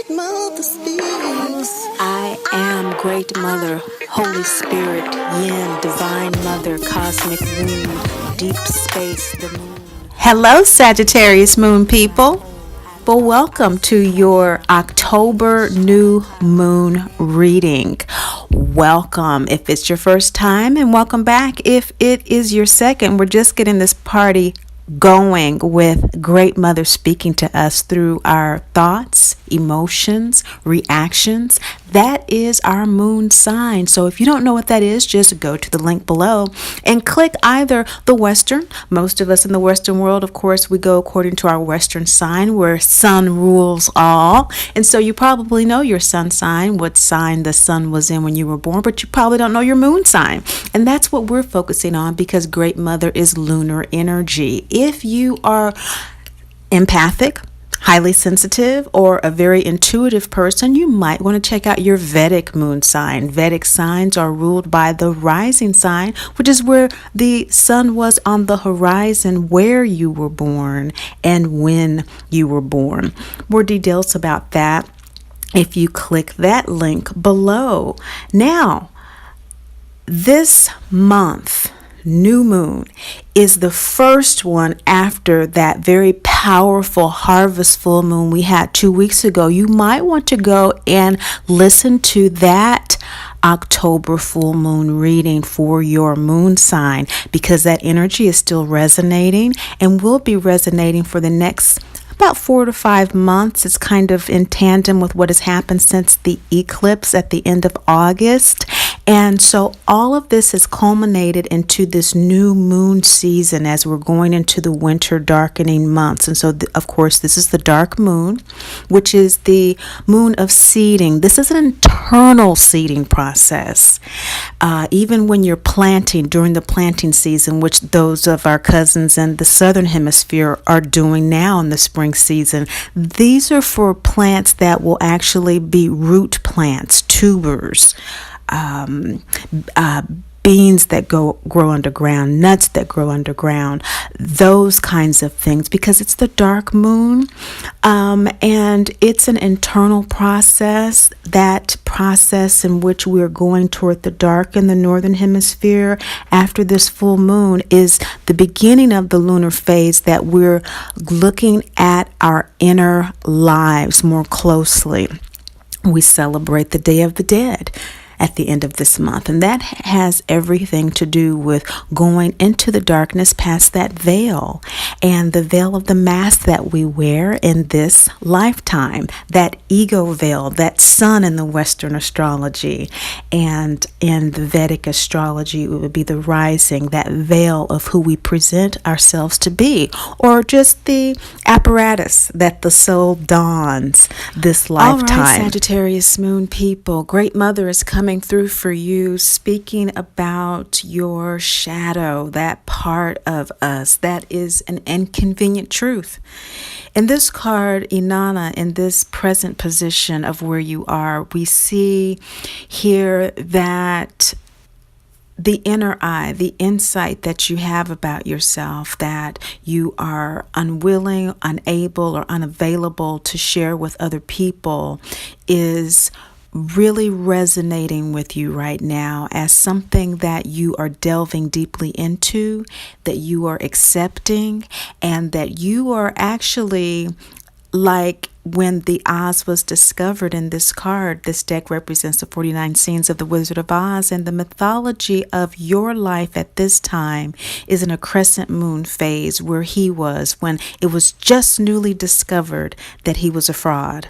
Great Mother speaks. I am Great Mother, Holy Spirit, Yin, Divine Mother, Cosmic Womb, Deep Space, the Moon. Hello, Sagittarius Moon people. Well, welcome to your October new moon reading. Welcome if it's your first time, and welcome back if it is your second. We're just getting this party going with Great Mother speaking to us through our thoughts, emotions, reactions. That is our moon sign. So if you don't know what that is, just go to the link below and click either the Western. Most of us in the Western world, of course, we go according to our Western sign where sun rules all. And so you probably know your sun sign, what sign the sun was in when you were born, but you probably don't know your moon sign. And that's what we're focusing on because Great Mother is lunar energy. If you are empathic, highly sensitive, or a very intuitive person, you might want to check out your Vedic moon sign. Vedic signs are ruled by the rising sign, which is where the sun was on the horizon where you were born and when you were born. More details about that if you click that link below. Now, this month, new moon is the first one after that very powerful harvest full moon we had 2 weeks ago. You might want to go and listen to that October full moon reading for your moon sign because that energy is still resonating and will be resonating for the next about 4 to 5 months. It's kind of in tandem with what has happened since the eclipse at the end of August. And so all of this has culminated into this new moon season as we're going into the winter darkening months. And so, of course, this is the dark moon, which is the moon of seeding. This is an internal seeding process. Even when you're planting during the planting season, which those of our cousins in the southern hemisphere are doing now in the spring season, these are for plants that will actually be root plants, tubers, beans that grow underground, nuts that grow underground, those kinds of things, because it's the dark moon, and it's an internal process. That process in which we're going toward the dark in the northern hemisphere after this full moon is the beginning of the lunar phase that we're looking at our inner lives more closely. We celebrate the Day of the Dead at the end of this month. And that has everything to do with going into the darkness past that veil and the veil of the mask that we wear in this lifetime, that ego veil, that sun in the Western astrology. And in the Vedic astrology, it would be the rising, that veil of who we present ourselves to be, or just the apparatus that the soul dons this lifetime. All right, Sagittarius moon people, Great Mother is coming through for you, speaking about your shadow, that part of us that is an inconvenient truth. In this card, Inanna, in this present position of where you are, we see here that the inner eye, the insight that you have about yourself, that you are unwilling, unable, or unavailable to share with other people, is really resonating with you right now as something that you are delving deeply into, that you are accepting, and that you are actually, like when the Oz was discovered in this card, this deck represents the 49 scenes of the Wizard of Oz, and the mythology of your life at this time is in a crescent moon phase where he was when it was just newly discovered that he was a fraud.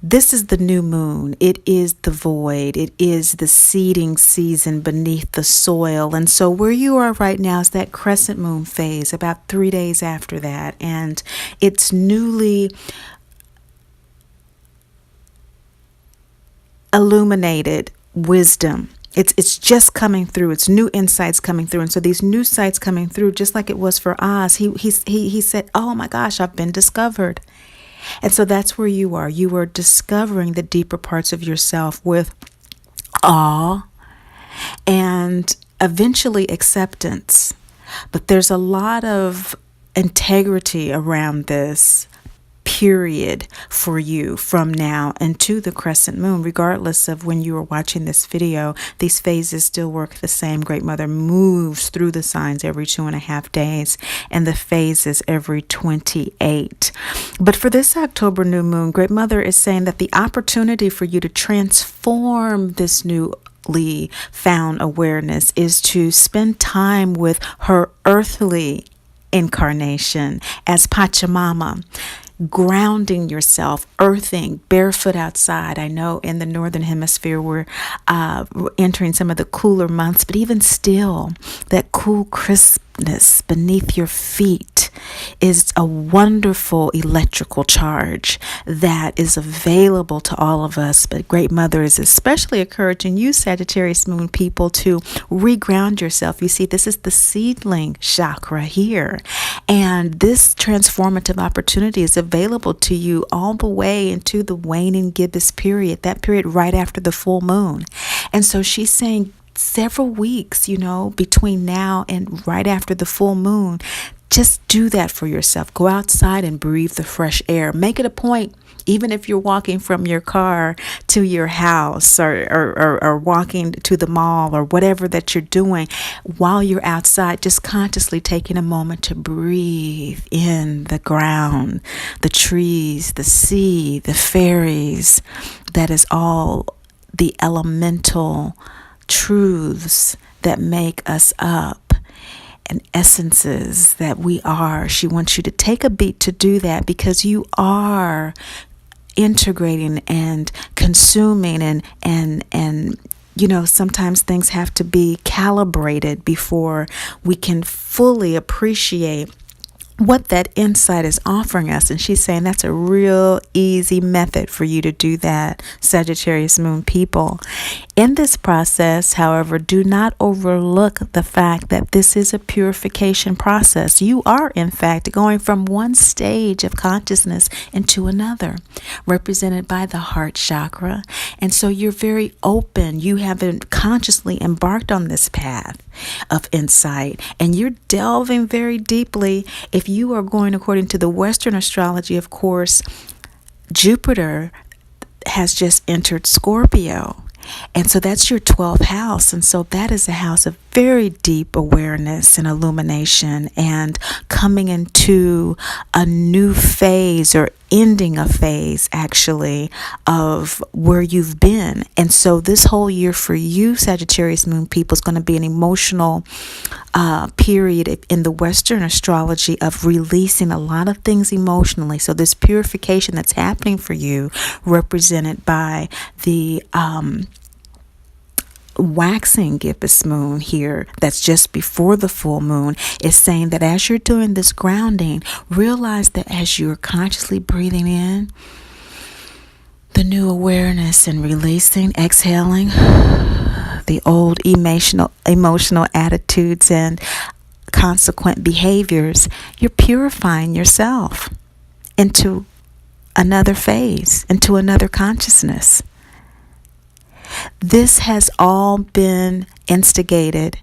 This is the new moon. It is the void. It is the seeding season beneath the soil. And so where you are right now is that crescent moon phase, about 3 days after that. And it's newly illuminated wisdom. It's just coming through. It's new insights coming through. And so these new sights coming through, just like it was for Oz, he said, oh my gosh, I've been discovered. And so that's where you are. You are discovering the deeper parts of yourself with awe and eventually acceptance. But there's a lot of integrity around this. period for you from now into the crescent moon. Regardless of when you are watching this video, these phases still work the same. Great Mother moves through the signs every 2.5 days, and the phases every 28. But for this October new moon, Great Mother is saying that the opportunity for you to transform this newly found awareness is to spend time with her earthly incarnation as Pachamama, grounding yourself, earthing, barefoot outside. I know in the northern hemisphere we're entering some of the cooler months, but even still, that cool crispness beneath your feet is a wonderful electrical charge that is available to all of us. But Great Mother is especially encouraging you, Sagittarius moon people, to reground yourself. You see, this is the seedling chakra here, and this transformative opportunity is available to you all the way into the waning gibbous period, that period right after the full moon. And so she's saying several weeks, between now and right after the full moon, just do that for yourself. Go outside and breathe the fresh air. Make it a point, even if you're walking from your car to your house or walking to the mall or whatever that you're doing, while you're outside, just consciously taking a moment to breathe in the ground, the trees, the sea, the fairies. That is all the elemental truths that make us up, and essences that we are. She wants you to take a beat to do that, because you are integrating and consuming and sometimes things have to be calibrated before we can fully appreciate what that insight is offering us. And she's saying that's a real easy method for you to do that, Sagittarius moon people. In this process, however, do not overlook the fact that this is a purification process. You are, in fact, going from one stage of consciousness into another, represented by the heart chakra. And so you're very open. You haven't consciously embarked on this path of insight, and you're delving very deeply. If you are going according to the Western astrology, of course, Jupiter has just entered Scorpio. And so that's your 12th house. And so that is a house of very deep awareness and illumination and coming into a new phase, or ending a phase actually, of where you've been. And so this whole year for you, Sagittarius moon people, is going to be an emotional period in the Western astrology of releasing a lot of things emotionally. So this purification that's happening for you, represented by the waxing gibbous moon here, that's just before the full moon, is saying that as you're doing this grounding, realize that as you're consciously breathing in the new awareness and releasing, exhaling the old emotional attitudes and consequent behaviors, you're purifying yourself into another phase, into another consciousness. This has all been instigated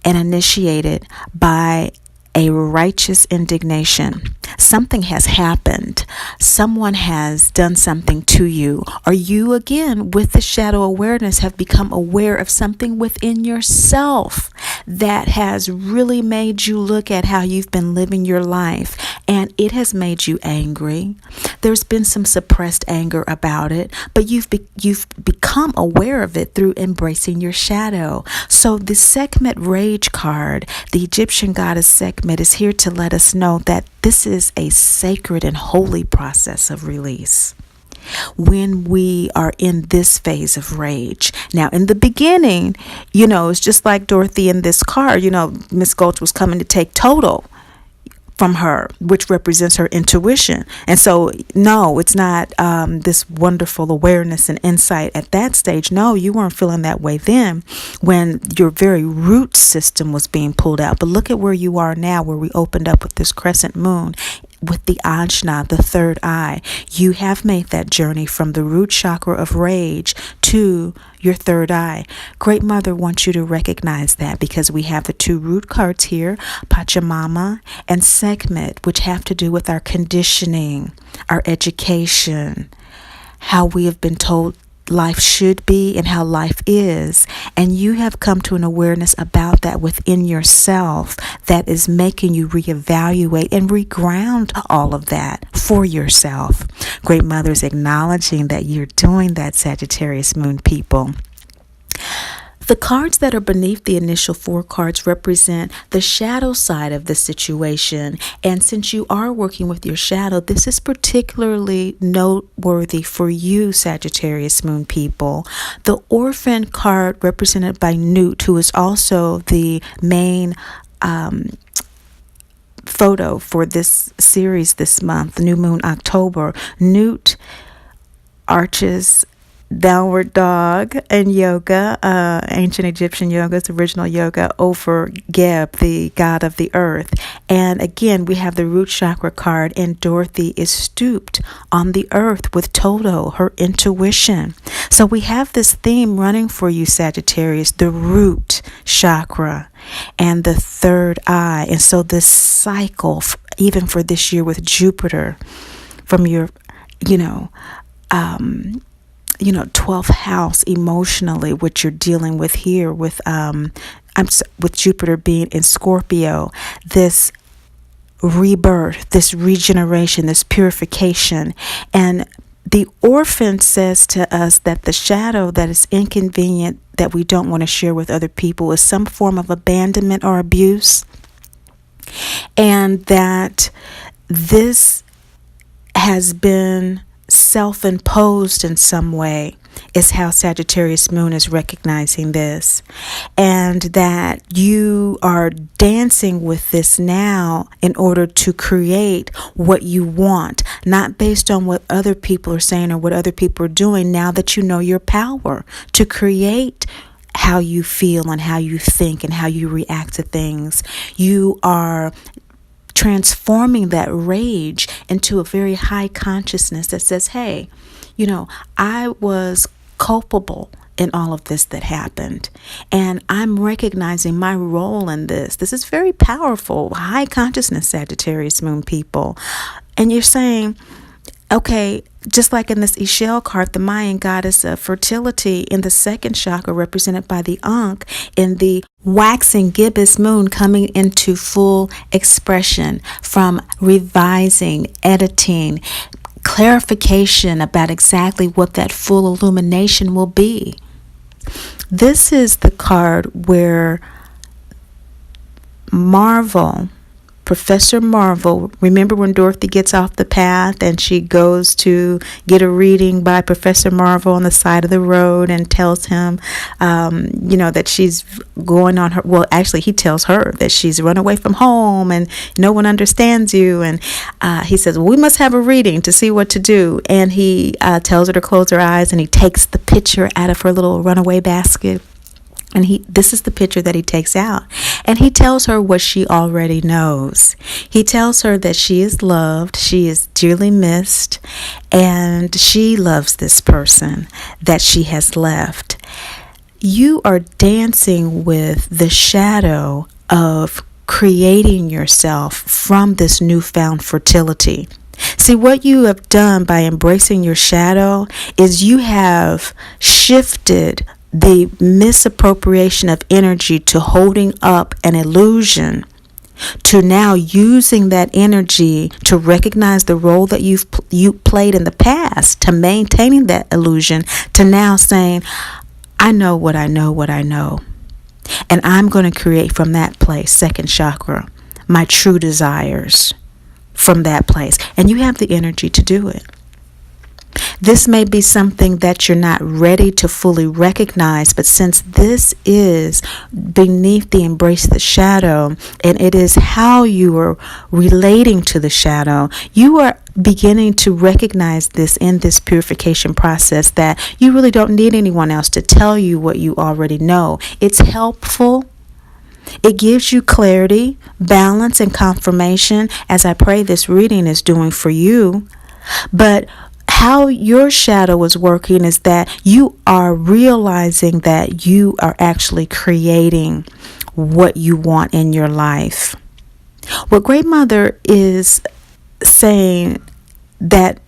and initiated by a righteous indignation. Something has happened. Someone has done something to you. Or you, again, with the shadow awareness, have become aware of something within yourself that has really made you look at how you've been living your life. And it has made you angry. There's been some suppressed anger about it, but you've become aware of it through embracing your shadow. So the Sekhmet Rage card, the Egyptian goddess Sekhmet, is here to let us know that this is a sacred and holy process of release when we are in this phase of rage. Now, in the beginning, it's just like Dorothy in this car. Miss Gulch was coming to take Toto from her, which represents her intuition. And so, no, it's not this wonderful awareness and insight at that stage. No, you weren't feeling that way then when your very root system was being pulled out. But look at where you are now, where we opened up with this crescent moon with the ajna, the third eye. You have made that journey from the root chakra of rage to your third eye. Great Mother wants you to recognize that, because we have the two root cards here, Pachamama and Sekhmet, which have to do with our conditioning, our education, how we have been told life should be and how life is. And you have come to an awareness about that within yourself that is making you reevaluate and reground all of that for yourself. Great Mother is acknowledging that you're doing that, Sagittarius moon people. The cards that are beneath the initial 4 cards represent the shadow side of the situation. And since you are working with your shadow, this is particularly noteworthy for you, Sagittarius moon people. The orphan card represented by Newt, who is also the main photo for this series this month, New Moon October. Newt arches downward dog in yoga, ancient Egyptian yoga, it's original yoga, over Geb, the god of the earth. And again, we have the root chakra card, and Dorothy is stooped on the earth with Toto, her intuition. So we have this theme running for you, Sagittarius, the root chakra and the third eye. And so this cycle, even for this year with Jupiter, from your, 12th house emotionally, what you're dealing with here with Jupiter being in Scorpio, this rebirth, this regeneration, this purification. And the orphan says to us that the shadow that is inconvenient, that we don't want to share with other people, is some form of abandonment or abuse, and that this has been self-imposed in some way, is how Sagittarius moon is recognizing this, and that you are dancing with this now in order to create what you want, not based on what other people are saying or what other people are doing. Now that you know your power to create how you feel and how you think and how you react to things, you are transforming that rage into a very high consciousness that says, hey, I was culpable in all of this that happened, and I'm recognizing my role in this. This is very powerful, high consciousness, Sagittarius moon people. And you're saying, okay, just like in this Ixchel card, the Mayan goddess of fertility, in the second chakra represented by the Ankh, in the waxing gibbous moon coming into full expression from revising, editing, clarification about exactly what that full illumination will be. This is the card where Professor Marvel, remember when Dorothy gets off the path and she goes to get a reading by Professor Marvel on the side of the road and tells him, that she's going on her, well, actually he tells her that she's run away from home and no one understands you. And he says, well, we must have a reading to see what to do. And he tells her to close her eyes, and he takes the picture out of her little runaway basket. And this is the picture that he takes out. And he tells her what she already knows. He tells her that she is loved, she is dearly missed, and she loves this person that she has left. You are dancing with the shadow of creating yourself from this newfound fertility. See, what you have done by embracing your shadow is you have shifted the misappropriation of energy to holding up an illusion, to now using that energy to recognize the role that you played in the past, to maintaining that illusion, to now saying, I know what I know, and I'm going to create from that place, second chakra, my true desires from that place. And you have the energy to do it. This may be something that you're not ready to fully recognize, but since this is beneath the embrace the shadow, and it is how you are relating to the shadow, you are beginning to recognize this in this purification process, that you really don't need anyone else to tell you what you already know. It's helpful, It gives you clarity, balance, and confirmation, as I pray this reading is doing for you. But how your shadow is working is that you are realizing that you are actually creating what you want in your life. What Great Mother is saying that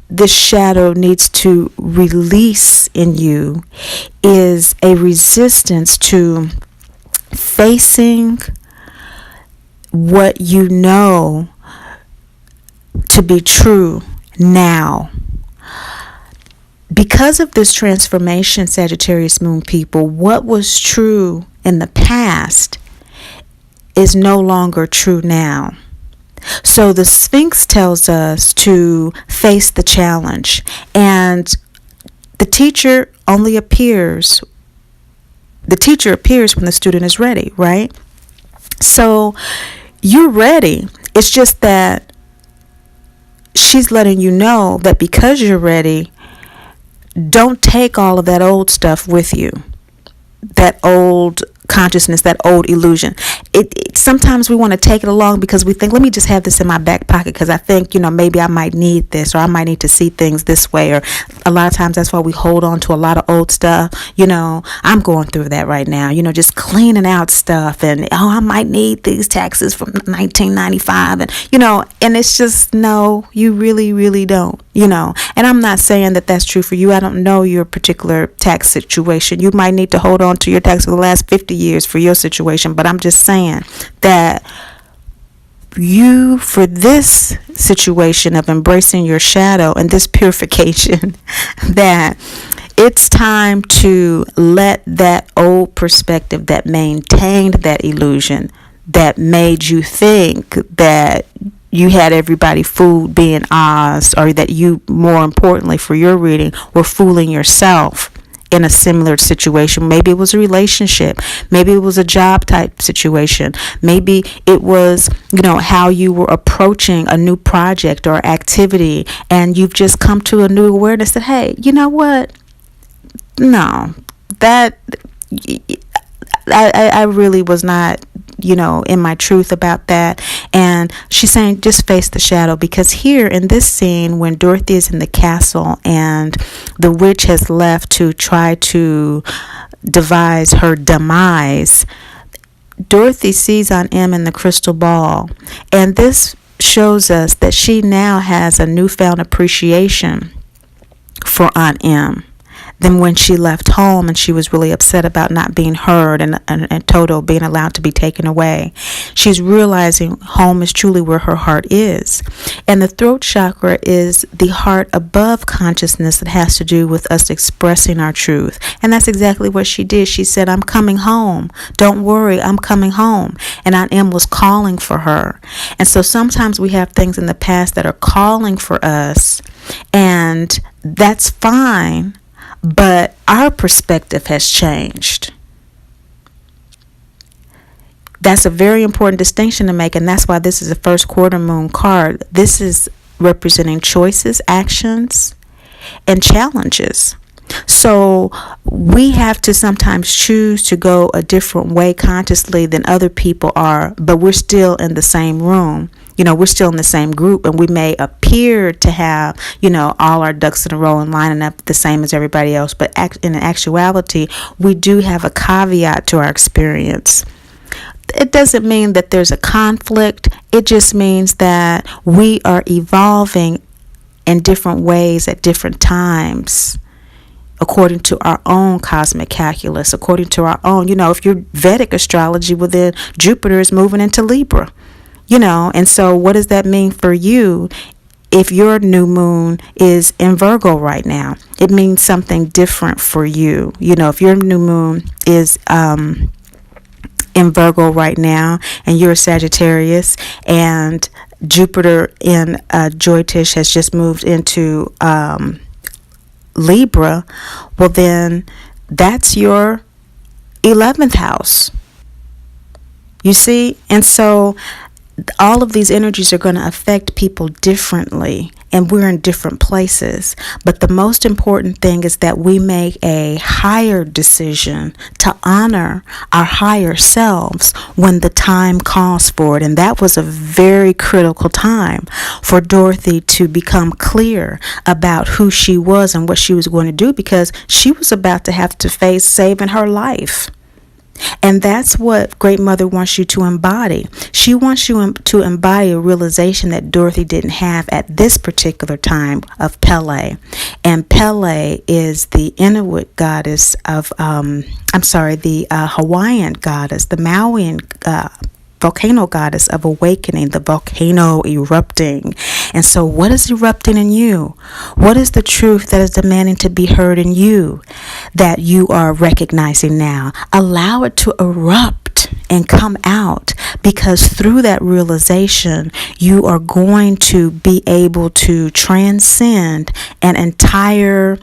this shadow needs to release in you is a resistance to facing what you know to be true now. Because of this transformation, Sagittarius moon people, what was true in the past is no longer true now. So the Sphinx tells us to face the challenge, and the teacher appears when the student is ready, right? So you're ready. It's just that she's letting you know that because you're ready, don't take all of that old stuff with you, that old consciousness, that old illusion. It sometimes we want to take it along because we think, let me just have this in my back pocket because I think, maybe I might need this, or I might need to see things this way. Or a lot of times that's why we hold on to a lot of old stuff. I'm going through that right now, just cleaning out stuff, and I might need these taxes from 1995, and it's just, no, you really, really don't, and I'm not saying that that's true for you. I don't know your particular tax situation. You might need to hold on to your tax for the last 50 years for your situation, but I'm just saying that you, for this situation of embracing your shadow and this purification, that it's time to let that old perspective that maintained that illusion, that made you think that you had everybody fooled being Oz, or that you, more importantly for your reading, were fooling yourself in a similar situation. Maybe it was a relationship, maybe it was a job type situation, maybe it was how you were approaching a new project or activity, and you've just come to a new awareness that, hey, you know what, no, that I really was not in my truth about that. And she's saying just face the shadow, because here in this scene, when Dorothy is in the castle and the witch has left to try to devise her demise, Dorothy sees Aunt Em in the crystal ball, and this shows us that she now has a newfound appreciation for Aunt Em than when she left home and she was really upset about not being heard and Toto being allowed to be taken away. She's realizing home is truly where her heart is. And the throat chakra is the heart above consciousness that has to do with us expressing our truth. And that's exactly what she did. She said, I'm coming home. Don't worry, I'm coming home. And Aunt Em was calling for her. And so sometimes we have things in the past that are calling for us, and that's fine. But our perspective has changed. That's a very important distinction to make, and that's why this is a first quarter moon card. This is representing choices, actions, and challenges. So we have to sometimes choose to go a different way consciously than other people are, but we're still in the same room. We're still in the same group, and we may appear to have, all our ducks in a row and lining up the same as everybody else. But in actuality, we do have a caveat to our experience. It doesn't mean that there's a conflict. It just means that we are evolving in different ways at different times, according to our own cosmic calculus, according to our own, if you're Vedic astrology, well then Jupiter is moving into Libra. And so what does that mean for you if your new moon is in Virgo right now? It means something different for you. If your new moon is in Virgo right now and you're a Sagittarius, and Jupiter in Jyotish has just moved into Libra, well then that's your 11th house. You see? And so all of these energies are going to affect people differently and we're in different places. But the most important thing is that we make a higher decision to honor our higher selves when the time calls for it. And that was a very critical time for Dorothy to become clear about who she was and what she was going to do, because she was about to have to face saving her life. And that's what Great Mother wants you to embody. She wants you to embody a realization that Dorothy didn't have at this particular time of Pele. And Pele is the Inuit goddess of, the Hawaiian goddess, the Mauian volcano goddess of awakening, the volcano erupting. And so what is erupting in you? What is the truth that is demanding to be heard in you that you are recognizing now? Allow it to erupt and come out, because through that realization, you are going to be able to transcend an entire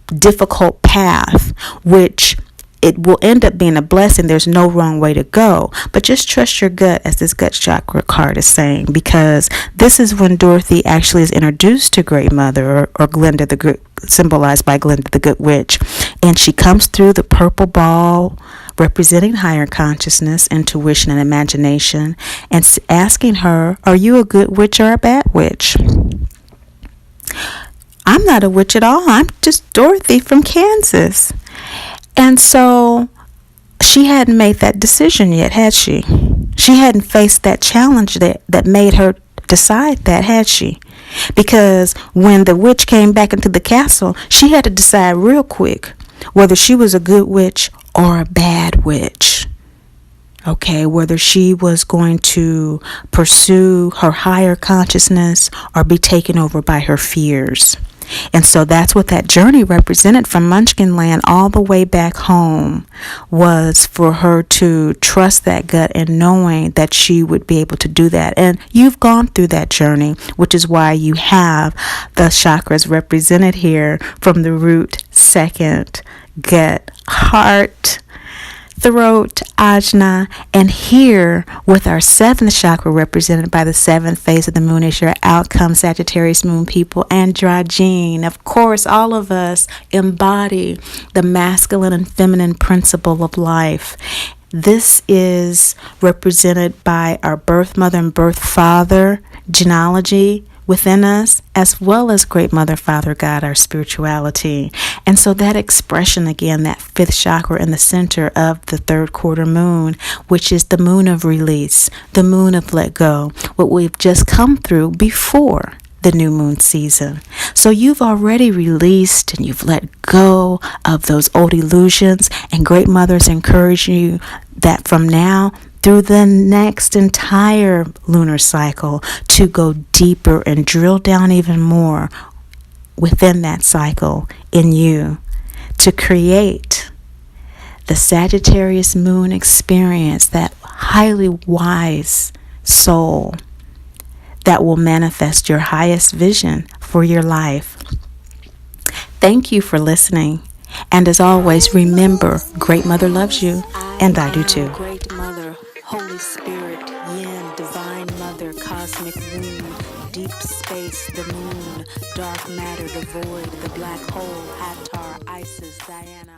difficult path, which it will end up being a blessing. There's no wrong way to go, but just trust your gut, as this gut chakra card is saying, because this is when Dorothy actually is introduced to Great Mother, or Glinda the Good, symbolized by Glinda the Good Witch, and she comes through the purple ball representing higher consciousness, intuition, and imagination, and asking her, are you a good witch or a bad witch? I'm not a witch at all. I'm just Dorothy from Kansas. And so she hadn't made that decision yet, had she? She hadn't faced that challenge that made her decide that, had she? Because when the witch came back into the castle, she had to decide real quick whether she was a good witch or a bad witch. Okay, whether she was going to pursue her higher consciousness or be taken over by her fears. And so that's what that journey represented from Munchkin Land all the way back home, was for her to trust that gut and knowing that she would be able to do that. And you've gone through that journey, which is why you have the chakras represented here, from the root, second, gut, heart, throat, ajna, and here with our seventh chakra represented by the seventh phase of the moon is your outcome, Sagittarius moon people, androgyne. Of course, all of us embody the masculine and feminine principle of life. This is represented by our birth mother and birth father genealogy within us, as well as Great Mother, Father God, our spirituality. And so that expression, again, that fifth chakra in the center of the third quarter moon, which is the moon of release, the moon of let go, what we've just come through before the new moon season. So you've already released and you've let go of those old illusions, and Great Mother's encouraging you that from now through the next entire lunar cycle to go deeper and drill down even more within that cycle in you, to create the Sagittarius moon experience, that highly wise soul that will manifest your highest vision for your life. Thank you for listening. And as always, remember, Great Mother loves you, and I do too. Great Mother, Holy Spirit, Yin, Divine Mother, Cosmic Womb, Deep Space, the Moon, Dark Matter, the Void, the Black Hole, Hathor, Isis, Diana.